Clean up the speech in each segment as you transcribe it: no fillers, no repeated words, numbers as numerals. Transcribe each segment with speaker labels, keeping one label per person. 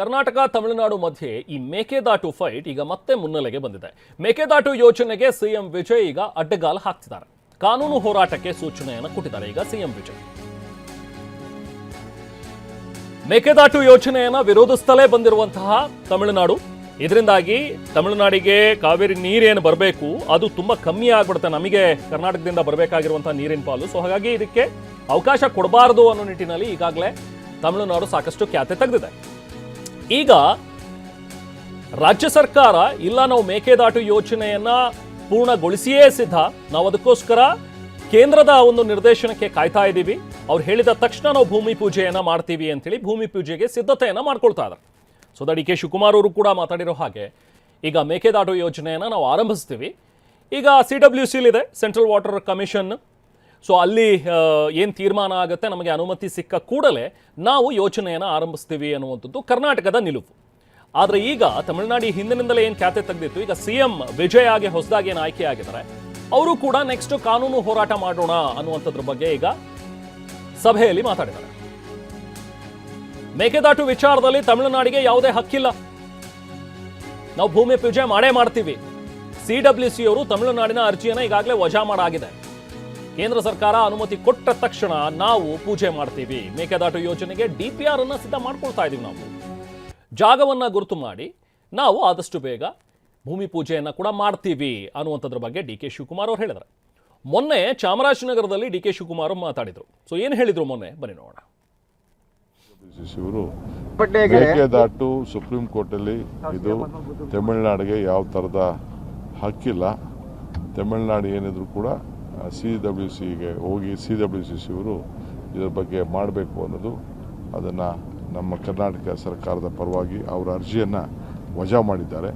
Speaker 1: ಕರ್ನಾಟಕ ತಮಿಳುನಾಡು ಮಧ್ಯೆ ಈ ಮೇಕೆದಾಟು ಫೈಟ್ ಈಗ ಮತ್ತೆ ಮುನ್ನೆಲೆಗೆ ಬಂದಿದೆ. ಮೇಕೆದಾಟು ಯೋಜನೆಗೆ ಸಿಎಂ ವಿಜಯ್ ಈಗ ಅಡ್ಡಗಾಲು ಹಾಕ್ತಿದ್ದಾರೆ. ಕಾನೂನು ಹೋರಾಟಕ್ಕೆ ಸೂಚನೆಯನ್ನು ಕೊಟ್ಟಿದ್ದಾರೆ ಈಗ ಸಿಎಂ ವಿಜಯ್. ಮೇಕೆದಾಟು ಯೋಜನೆಯನ್ನ ವಿರೋಧಿಸುತ್ತಲೇ ಬಂದಿರುವಂತಹ ತಮಿಳುನಾಡು, ಇದರಿಂದಾಗಿ ತಮಿಳುನಾಡಿಗೆ ಕಾವೇರಿ ನೀರೇನು ಬರಬೇಕು ಅದು ತುಂಬಾ ಕಮ್ಮಿ ಆಗ್ಬಿಡುತ್ತೆ, ನಮಗೆ ಕರ್ನಾಟಕದಿಂದ ಬರಬೇಕಾಗಿರುವಂತಹ ನೀರಿನ ಪಾಲು. ಸೊ ಹಾಗಾಗಿ ಇದಕ್ಕೆ ಅವಕಾಶ ಕೊಡಬಾರದು ಅನ್ನೋ ನಿಟ್ಟಿನಲ್ಲಿ ಈಗಾಗಲೇ ತಮಿಳುನಾಡು ಸಾಕಷ್ಟು ಖ್ಯಾತೆ ತೆಗೆದಿದೆ. ಈಗ ರಾಜ್ಯ ಸರ್ಕಾರ ಇಲ್ಲ, ನಾವು ಮೇಕೆದಾಟು ಯೋಜನೆಯನ್ನ ಪೂರ್ಣಗೊಳಿಸಿಯೇ ಸಿದ್ಧ, ನಾವು ಅದಕ್ಕೋಸ್ಕರ ಕೇಂದ್ರದ ಒಂದು ನಿರ್ದೇಶನಕ್ಕೆ ಕಾಯ್ತಾ ಇದ್ದೀವಿ, ಅವ್ರು ಹೇಳಿದ ತಕ್ಷಣ ನಾವು ಭೂಮಿ ಪೂಜೆಯನ್ನ ಮಾಡ್ತೀವಿ ಅಂತೇಳಿ ಭೂಮಿ ಪೂಜೆಗೆ ಸಿದ್ಧತೆಯನ್ನ ಮಾಡ್ಕೊಳ್ತಾ ಇದ್ದಾರೆ. ಸೊ ಡಿ.ಕೆ. ಶಿವಕುಮಾರ್ ಅವರು ಕೂಡ ಮಾತಾಡಿರೋ ಹಾಗೆ ಈಗ ಮೇಕೆದಾಟು ಯೋಜನೆಯನ್ನ ನಾವು ಆರಂಭಿಸ್ತೀವಿ. ಈಗ CWCಲಿದೆ, ಸೆಂಟ್ರಲ್ ವಾಟರ್ ಕಮಿಷನ್. ಸೊ ಅಲ್ಲಿ ಏನು ತೀರ್ಮಾನ ಆಗುತ್ತೆ, ನಮಗೆ ಅನುಮತಿ ಸಿಕ್ಕ ಕೂಡಲೇ ನಾವು ಯೋಜನೆಯನ್ನು ಆರಂಭಿಸ್ತೀವಿ ಅನ್ನುವಂಥದ್ದು ಕರ್ನಾಟಕದ ನಿಲುವು. ಆದರೆ ಈಗ ತಮಿಳುನಾಡು ಹಿಂದಿನಿಂದಲೇ ಏನು ಖ್ಯಾತೆ ತೆಗೆದಿತ್ತು, ಈಗ ಸಿಎಂ ವಿಜಯ್ ಆಗಿ ಹೊಸದಾಗಿ ಏನು ಆಯ್ಕೆಯಾಗಿದ್ದಾರೆ, ಅವರು ಕೂಡ ನೆಕ್ಸ್ಟ್ ಕಾನೂನು ಹೋರಾಟ ಮಾಡೋಣ ಅನ್ನುವಂಥದ್ರ ಬಗ್ಗೆ ಈಗ ಸಭೆಯಲ್ಲಿ ಮಾತಾಡಿದ್ದಾರೆ. ಮೇಕೆದಾಟು ವಿಚಾರದಲ್ಲಿ ತಮಿಳುನಾಡಿಗೆ ಯಾವುದೇ ಹಕ್ಕಿಲ್ಲ, ನಾವು ಭೂಮಿ ಪೂಜೆ ಮಾಡೇ ಮಾಡ್ತೀವಿ. CWC ಅವರು ತಮಿಳುನಾಡಿನ ಅರ್ಜಿಯನ್ನು ಈಗಾಗಲೇ ವಜಾ ಮಾಡಾಗಿದೆ. ಕೇಂದ್ರ ಸರ್ಕಾರ ಅನುಮತಿ ಕೊಟ್ಟ ತಕ್ಷಣ ನಾವು ಪೂಜೆ ಮಾಡ್ತೀವಿ, ಮೇಕೆದಾಟು ಯೋಜನೆಗೆ DPR ಅನ್ನ ಸಿದ್ಧ ಮಾಡ್ಕೊಳ್ತಾ ಇದೀವಿ, ನಾವು ಜಾಗವನ್ನ ಗುರುತು ಮಾಡಿ ನಾವು ಆದಷ್ಟು ಬೇಗ ಭೂಮಿ ಪೂಜೆಯನ್ನ ಕೂಡ ಮಾಡ್ತೀವಿ ಅನ್ನುವಂಥದ್ರ ಬಗ್ಗೆ ಡಿ.ಕೆ. ಶಿವಕುಮಾರ್ ಅವರು ಹೇಳಿದ್ದಾರೆ. ಮೊನ್ನೆ ಚಾಮರಾಜನಗರದಲ್ಲಿ ಡಿ.ಕೆ. ಶಿವಕುಮಾರ್ ಮಾತಾಡಿದ್ರು. ಸೊ ಏನು ಹೇಳಿದ್ರು ಮೊನ್ನೆ ಬನ್ನಿ ನೋಡೋಣ.
Speaker 2: ಮೇಕೆದಾಟು ಸುಪ್ರೀಂ ಕೋರ್ಟ್ ಅಲ್ಲಿ ಇದು ತಮಿಳುನಾಡಿಗೆ ಯಾವ ತರದ ಹಕ್ಕಿಲ್ಲ, ತಮಿಳುನಾಡು ಏನಿದ್ರು ಕೂಡ CWCಗೆ ಹೋಗಿ CWC ಅವರು ಇದರ ಬಗ್ಗೆ ಮಾಡಬೇಕು ಅನ್ನೋದು, ಅದನ್ನು ನಮ್ಮ ಕರ್ನಾಟಕ ಸರ್ಕಾರದ ಪರವಾಗಿ ಅವರ ಅರ್ಜಿಯನ್ನು ವಜಾ ಮಾಡಿದ್ದಾರೆ.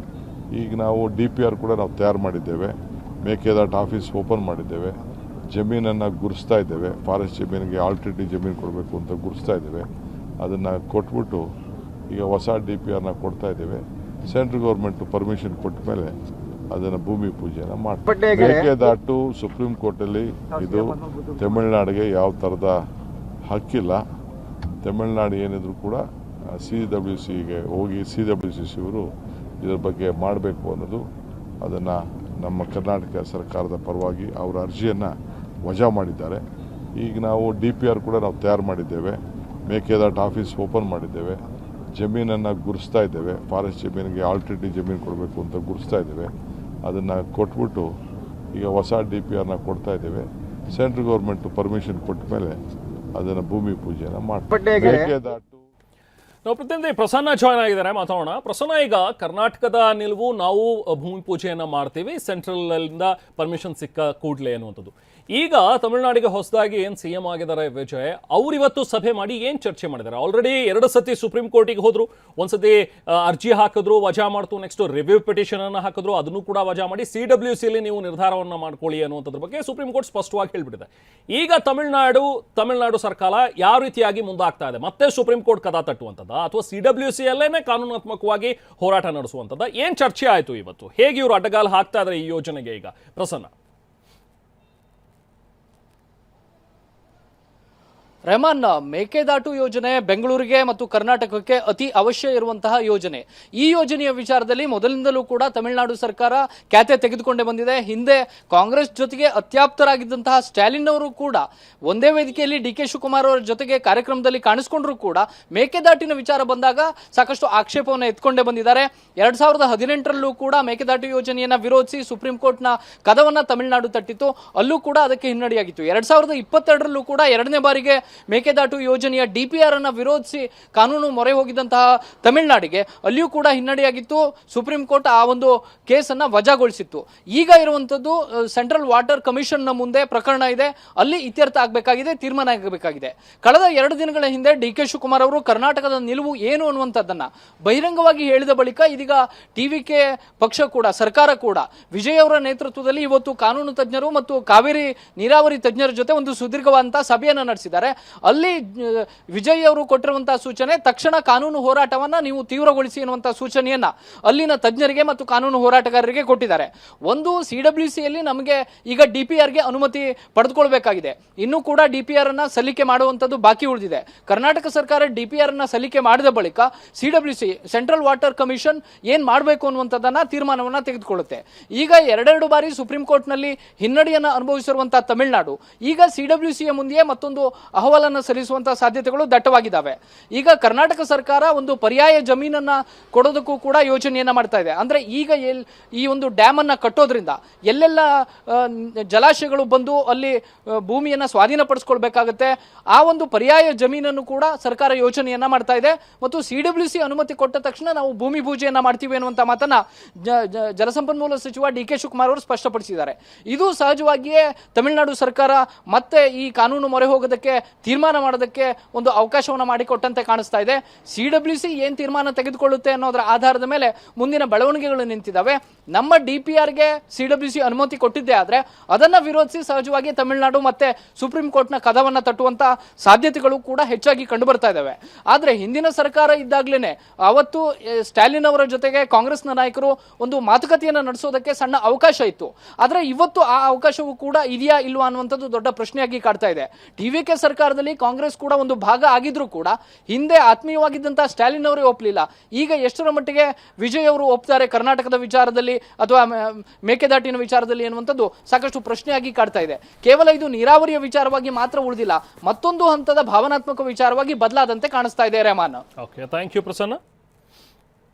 Speaker 2: ಈಗ ನಾವು DPR ಕೂಡ ನಾವು ತಯಾರು ಮಾಡಿದ್ದೇವೆ, ಮೇಕೆದಾಟು ಆಫೀಸ್ ಓಪನ್ ಮಾಡಿದ್ದೇವೆ, ಜಮೀನನ್ನು ಗುರುಸ್ತಾ ಇದ್ದೇವೆ, ಫಾರೆಸ್ಟ್ ಜಮೀನಿಗೆ ಆಲ್ಟರ್ನೇಟಿವ್ ಜಮೀನು ಕೊಡಬೇಕು ಅಂತ ಗುರುಸ್ತಾ ಇದ್ದೇವೆ. ಅದನ್ನು ಕೊಟ್ಬಿಟ್ಟು ಈಗ ಹೊಸ DPRನ ಕೊಡ್ತಾ ಇದ್ದೇವೆ. ಸೆಂಟ್ರಲ್ ಗೌರ್ಮೆಂಟ್ ಪರ್ಮಿಷನ್ ಕೊಟ್ಟ ಮೇಲೆ ಅದನ್ನು ಭೂಮಿ ಪೂಜೆನ ಮಾಡ್ತಾರೆ. ಮೇಕೆದಾಟು ಸುಪ್ರೀಂ ಕೋರ್ಟ್ ಅಲ್ಲಿ ಇದು ತಮಿಳುನಾಡಿಗೆ ಯಾವ ತರದ ಹಕ್ಕಿಲ್ಲ, ತಮಿಳುನಾಡು ಏನಿದ್ರು ಕೂಡ CWCಗೆ ಹೋಗಿ CWC ಅವರು ಇದರ ಬಗ್ಗೆ ಮಾಡಬೇಕು ಅನ್ನೋದು, ಅದನ್ನು ನಮ್ಮ ಕರ್ನಾಟಕ ಸರ್ಕಾರದ ಪರವಾಗಿ ಅವರ ಅರ್ಜಿಯನ್ನು ವಜಾ ಮಾಡಿದ್ದಾರೆ. ಈಗ ನಾವು DPR ಕೂಡ ನಾವು ತಯಾರು ಮಾಡಿದ್ದೇವೆ, ಮೇಕೆದಾಟು ಆಫೀಸ್ ಓಪನ್ ಮಾಡಿದ್ದೇವೆ, ಜಮೀನನ್ನು ಗುರುಸ್ತಾ ಇದ್ದೇವೆ, ಫಾರೆಸ್ಟ್ ಜಮೀನಿಗೆ ಆಲ್ಟರ್ನೇಟಿವ್ ಜಮೀನು ಕೊಡಬೇಕು ಅಂತ ಗುರುಸ್ತಾ ಇದ್ದೇವೆ. ಅದನ್ನು ಕೊಟ್ಬಿಟ್ಟು ಈಗ ಹೊಸ DPRನ ಕೊಡ್ತಾ ಇದ್ದೇವೆ. ಸೆಂಟ್ರಲ್ ಗೌರ್ಮೆಂಟ್ ಪರ್ಮಿಷನ್ ಕೊಟ್ಟ ಮೇಲೆ ಅದನ್ನು ಭೂಮಿ ಪೂಜೆನ ಮಾಡ್ತಾರೆ. ಮೇಕೆದಾಟು
Speaker 1: ನಾವು ಪ್ರತಿನಿಧಿ ಪ್ರಸನ್ನ ಜಾಯ್ನ್ ಆಗಿದ್ದಾರೆ, ಮಾತಾಡೋಣ. ಪ್ರಸನ್ನ, ಈಗ ಕರ್ನಾಟಕದ ನಿಲುವು ನಾವು ಭೂಮಿ ಪೂಜೆಯನ್ನ ಮಾಡ್ತೀವಿ, ಸೆಂಟ್ರಲ್ ಇಂದ ಪರ್ಮಿಷನ್ ಸಿಕ್ಕ ಕೂಡಲೇ ಅನ್ನುವಂಥದ್ದು. ಈಗ ತಮಿಳುನಾಡಿಗೆ ಹೊಸದಾಗಿ ಏನು CM ಆಗಿದ್ದಾರೆ ವಿಜಯ್, ಅವ್ರು ಇವತ್ತು ಸಭೆ ಮಾಡಿ ಏನು ಚರ್ಚೆ ಮಾಡಿದ್ದಾರೆ? ಆಲ್ರೆಡಿ 2 ಸತಿ ಸುಪ್ರೀಂ ಕೋರ್ಟಿಗೆ ಹೋದ್ರು, ಒಂದ್ಸತಿ ಅರ್ಜಿ ಹಾಕಿದ್ರು, ವಜಾ ಮಾಡ್ತು, ನೆಕ್ಸ್ಟ್ ರಿವ್ಯೂ ಪಿಟಿಷನ್ ಅನ್ನು ಹಾಕಿದ್ರು, ಅದನ್ನು ಕೂಡ ವಜಾ ಮಾಡಿ CWCಲಿ ನೀವು ನಿರ್ಧಾರವನ್ನು ಮಾಡ್ಕೊಳ್ಳಿ ಅನ್ನುವಂಥದ್ರ ಬಗ್ಗೆ ಸುಪ್ರೀಂ ಕೋರ್ಟ್ ಸ್ಪಷ್ಟವಾಗಿ ಹೇಳ್ಬಿಟ್ಟಿದೆ. ಈಗ ತಮಿಳುನಾಡು ಸರ್ಕಾರ ಯಾವ ರೀತಿಯಾಗಿ ಮುಂದಾಗ್ತಾ ಇದೆ? ಮತ್ತೆ ಸುಪ್ರೀಂ ಕೋರ್ಟ್ ಕದ ತಟ್ಟುವಂಥದ್ದು ಅಥವಾ CWCಯಲ್ಲೇನೆ ಕಾನೂನಾತ್ಮಕವಾಗಿ ಹೋರಾಟ ನಡೆಸುವಂಥದ್ದು, ಏನ್ ಚರ್ಚೆ ಆಯ್ತು ಇವತ್ತು? ಹೇಗೆ ಇವರು ಅಡ್ಡಗಾಲು ಹಾಕ್ತಾ ಇದ್ದಾರೆ ಈ ಯೋಜನೆಗೆ? ಈಗ ಪ್ರಸನ್ನ.
Speaker 3: ರೆಹಮಾನ್, ಮೇಕೆದಾಟು ಯೋಜನೆ ಬೆಂಗಳೂರಿಗೆ ಮತ್ತು ಕರ್ನಾಟಕಕ್ಕೆ ಅತಿ ಅವಶ್ಯ ಇರುವಂತಹ ಯೋಜನೆ. ಈ ಯೋಜನೆಯ ವಿಚಾರದಲ್ಲಿ ಮೊದಲಿಂದಲೂ ಕೂಡ ತಮಿಳುನಾಡು ಸರ್ಕಾರ ಖ್ಯಾತೆ ತೆಗೆದುಕೊಂಡೇ ಬಂದಿದೆ. ಹಿಂದೆ ಕಾಂಗ್ರೆಸ್ ಜೊತೆಗೆ ಅತ್ಯಾಪ್ತರಾಗಿದ್ದಂತಹ ಸ್ಟಾಲಿನ್ ಅವರು ಕೂಡ ಒಂದೇ ವೇದಿಕೆಯಲ್ಲಿ ಡಿ.ಕೆ. ಶಿವಕುಮಾರ್ ಅವರ ಜೊತೆಗೆ ಕಾರ್ಯಕ್ರಮದಲ್ಲಿ ಕಾಣಿಸಿಕೊಂಡ್ರು ಕೂಡ ಮೇಕೆದಾಟಿನ ವಿಚಾರ ಬಂದಾಗ ಸಾಕಷ್ಟು ಆಕ್ಷೇಪವನ್ನು ಎತ್ಕೊಂಡೇ ಬಂದಿದ್ದಾರೆ. 2018ರಲ್ಲೂ ಕೂಡ ಮೇಕೆದಾಟು ಯೋಜನೆಯನ್ನ ವಿರೋಧಿಸಿ ಸುಪ್ರೀಂ ಕೋರ್ಟ್ನ ಕದವನ್ನ ತಮಿಳುನಾಡು ತಟ್ಟಿತ್ತು, ಅಲ್ಲೂ ಕೂಡ ಅದಕ್ಕೆ ಹಿನ್ನಡೆಯಾಗಿತ್ತು. 2022ರಲ್ಲೂ ಕೂಡ ಎರಡನೇ ಬಾರಿಗೆ ಮೇಕೆದಾಟು ಯೋಜನೆಯ DPR ಅನ್ನ ವಿರೋಧಿಸಿ ಕಾನೂನು ಮೊರೆ ಹೋಗಿದ್ದಂತಹ ತಮಿಳುನಾಡಿಗೆ ಅಲ್ಲಿಯೂ ಕೂಡ ಹಿನ್ನಡೆಯಾಗಿತ್ತು. ಸುಪ್ರೀಂ ಕೋರ್ಟ್ ಆ ಒಂದು ಕೇಸನ್ನ ವಜಾಗೊಳಿಸಿತ್ತು. ಈಗ ಇರುವಂತದ್ದು ಸೆಂಟ್ರಲ್ ವಾಟರ್ ಕಮಿಷನ್ ನ ಮುಂದೆ ಪ್ರಕರಣ ಇದೆ, ಅಲ್ಲಿ ಇತ್ಯರ್ಥ ಆಗಬೇಕಾಗಿದೆ, ತೀರ್ಮಾನ ಆಗಬೇಕಾಗಿದೆ. ಕಳೆದ 2 ದಿನಗಳ ಹಿಂದೆ ಡಿ.ಕೆ. ಶಿವಕುಮಾರ್ ಅವರು ಕರ್ನಾಟಕದ ನಿಲುವು ಏನು ಅನ್ನುವಂಥದ್ದನ್ನ ಬಹಿರಂಗವಾಗಿ ಹೇಳಿದ ಬಳಿಕ ಇದೀಗ TVK ಪಕ್ಷ ಕೂಡ, ಸರ್ಕಾರ ಕೂಡ ವಿಜಯ್ ಅವರ ನೇತೃತ್ವದಲ್ಲಿ ಇವತ್ತು ಕಾನೂನು ತಜ್ಞರು ಮತ್ತು ಕಾವೇರಿ ನೀರಾವರಿ ತಜ್ಞರ ಜೊತೆ ಒಂದು ಸುದೀರ್ಘವಾದಂತಹ ಸಭೆಯನ್ನು ನಡೆಸಿದ್ದಾರೆ. ಅಲ್ಲಿ ವಿಜಯ್ ಅವರು ಕೊಟ್ಟಿರುವಂತಹ ಸೂಚನೆ ತಕ್ಷಣ ಕಾನೂನು ಹೋರಾಟವನ್ನ ನೀವು ತೀವ್ರಗೊಳಿಸಿ ಎನ್ನುವಂತಹ ಸೂಚನೆಯನ್ನ ಅಲ್ಲಿನ ತಜ್ಞರಿಗೆ ಮತ್ತು ಕಾನೂನು ಹೋರಾಟಗಾರರಿಗೆ ಕೊಟ್ಟಿದ್ದಾರೆ. ಒಂದು CWC ಯಲ್ಲಿ ನಮಗೆ ಈಗ DPR ಗೆ ಅನುಮತಿ ಪಡೆದುಕೊಳ್ಬೇಕಾಗಿದೆ. ಇನ್ನೂ ಕೂಡ DPR ಅನ್ನ ಸಲ್ಲಿಕೆ ಮಾಡುವಂತದ್ದು ಬಾಕಿ ಉಳಿದಿದೆ. ಕರ್ನಾಟಕ ಸರ್ಕಾರ DPR ಅನ್ನ ಸಲ್ಲಿಕೆ ಮಾಡಿದ ಬಳಿಕ CWC ಸೆಂಟ್ರಲ್ ವಾಟರ್ ಕಮಿಷನ್ ಏನ್ ಮಾಡಬೇಕು ಅನ್ನುವಂಥದ್ದನ್ನ ತೀರ್ಮಾನವನ್ನ ತೆಗೆದುಕೊಳ್ಳುತ್ತೆ. ಈಗ ಎರಡೆರಡು ಬಾರಿ ಸುಪ್ರೀಂ ಕೋರ್ಟ್ ನಲ್ಲಿ ಹಿನ್ನಡೆಯನ್ನ ಅನುಭವಿಸಿರುವಂತಹ ತಮಿಳುನಾಡು ಈಗ CWC ಯ ಮುಂದೆಯೇ ಮತ್ತೊಂದು ಅಹವಾಲನ್ನು ಸಲ್ಲಿಸುವಂತಹ ಸಾಧ್ಯತೆಗಳು ದಟ್ಟವಾಗಿದ್ದಾವೆ. ಈಗ ಕರ್ನಾಟಕ ಸರ್ಕಾರ ಒಂದು ಪರ್ಯಾಯ ಜಮೀನನ್ನ ಕೊಡೋದಕ್ಕೂ ಕೂಡ ಯೋಚನೆಯನ್ನ ಮಾಡ್ತಾ ಇದೆ. ಅಂದ್ರೆ ಈಗ ಈ ಒಂದು ಡ್ಯಾಮ್ ಅನ್ನ ಕಟ್ಟೋದ್ರಿಂದ ಎಲ್ಲೆಲ್ಲ ಜಲಾಶಯಗಳು ಬಂದು ಅಲ್ಲಿ ಭೂಮಿಯನ್ನ ಸ್ವಾಧೀನಪಡಿಸ್ಕೊಳ್ಬೇಕಾಗತ್ತೆ, ಆ ಒಂದು ಪರ್ಯಾಯ ಜಮೀನನ್ನು ಕೂಡ ಸರ್ಕಾರ ಯೋಚನೆಯನ್ನ ಮಾಡ್ತಾ ಇದೆ. ಮತ್ತು CWC ಅನುಮತಿ ಕೊಟ್ಟ ತಕ್ಷಣ ನಾವು ಭೂಮಿ ಪೂಜೆಯನ್ನ ಮಾಡ್ತೀವಿ ಅನ್ನುವಂತ ಮಾತನ್ನ ಜಲಸಂಪನ್ಮೂಲ ಸಚಿವ DK ಶಿವಕುಮಾರ್ ಅವರು ಸ್ಪಷ್ಟಪಡಿಸಿದ್ದಾರೆ. ಇದು ಸಹಜವಾಗಿಯೇ ತಮಿಳುನಾಡು ಸರ್ಕಾರ ಮತ್ತೆ ಈ ಕಾನೂನು ಮೊರೆ ಹೋಗೋದಕ್ಕೆ ತೀರ್ಮಾನ ಮಾಡೋದಕ್ಕೆ ಒಂದು ಅವಕಾಶವನ್ನು ಮಾಡಿಕೊಟ್ಟಂತೆ ಕಾಣಿಸ್ತಾ ಇದೆ. CWC ಏನ್ ತೀರ್ಮಾನ ತೆಗೆದುಕೊಳ್ಳುತ್ತೆ ಅನ್ನೋದರ ಆಧಾರದ ಮೇಲೆ ಮುಂದಿನ ಬೆಳವಣಿಗೆಗಳು ನಿಂತಿದ್ದಾವೆ. ನಮ್ಮ DPR ಗೆ CWC ಅನುಮತಿ ಕೊಟ್ಟಿದ್ದೇ ಆದ್ರೆ ಅದನ್ನ ವಿರೋಧಿಸಿ ಸಹಜವಾಗಿ ತಮಿಳುನಾಡು ಮತ್ತೆ ಸುಪ್ರೀಂ ಕೋರ್ಟ್ನ ಕದವನ್ನ ತಟ್ಟುವಂತ ಸಾಧ್ಯತೆಗಳು ಕೂಡ ಹೆಚ್ಚಾಗಿ ಕಂಡು ಬರ್ತಾ ಇದಾವೆ. ಆದ್ರೆ ಹಿಂದಿನ ಸರ್ಕಾರ ಇದ್ದಾಗ್ಲೇನೆ ಅವತ್ತು ಸ್ಟಾಲಿನ್ ಅವರ ಜೊತೆಗೆ ಕಾಂಗ್ರೆಸ್ನ ನಾಯಕರು ಒಂದು ಮಾತುಕತೆಯನ್ನ ನಡೆಸೋದಕ್ಕೆ ಸಣ್ಣ ಅವಕಾಶ ಇತ್ತು. ಆದ್ರೆ ಇವತ್ತು ಆ ಅವಕಾಶವೂ ಕೂಡ ಇದೆಯಾ ಇಲ್ವಾ ಅನ್ನುವಂಥದ್ದು ದೊಡ್ಡ ಪ್ರಶ್ನೆಯಾಗಿ ಕಾಡ್ತಾ ಇದೆ. TVK ಸರ್ಕಾರದಲ್ಲಿ ಕಾಂಗ್ರೆಸ್ ಕೂಡ ಒಂದು ಭಾಗ ಆಗಿದ್ರು ಕೂಡ ಹಿಂದೆ ಆತ್ಮೀಯವಾಗಿದ್ದಂತಹ ಸ್ಟಾಲಿನ್ ಅವರೇ ಒಪ್ಪಲಿಲ್ಲ. ಈಗ ಎಷ್ಟರ ಮಟ್ಟಿಗೆ ವಿಜಯ್ ಅವರು ಒಪ್ತಾರೆ ಕರ್ನಾಟಕದ ವಿಚಾರದಲ್ಲಿ ಅಥವಾ ಮೇಕೆದಾಟಿನ ವಿಚಾರದಲ್ಲಿ ಎನ್ನುವಂಥದ್ದು ಸಾಕಷ್ಟು ಪ್ರಶ್ನೆಯಾಗಿ ಕಾಡ್ತಾ ಇದೆ. ಕೇವಲ ಇದು ನೀರಾವರಿಯ ವಿಚಾರವಾಗಿ ಮಾತ್ರ ಉಳಿದಿಲ್ಲ, ಮತ್ತೊಂದು ಹಂತದ ಭಾವನಾತ್ಮಕ ವಿಚಾರವಾಗಿ ಬದಲಾದಂತೆ ಕಾಣಿಸ್ತಾ ಇದೆ. Rehman.
Speaker 1: Okay, thank you Prasanna.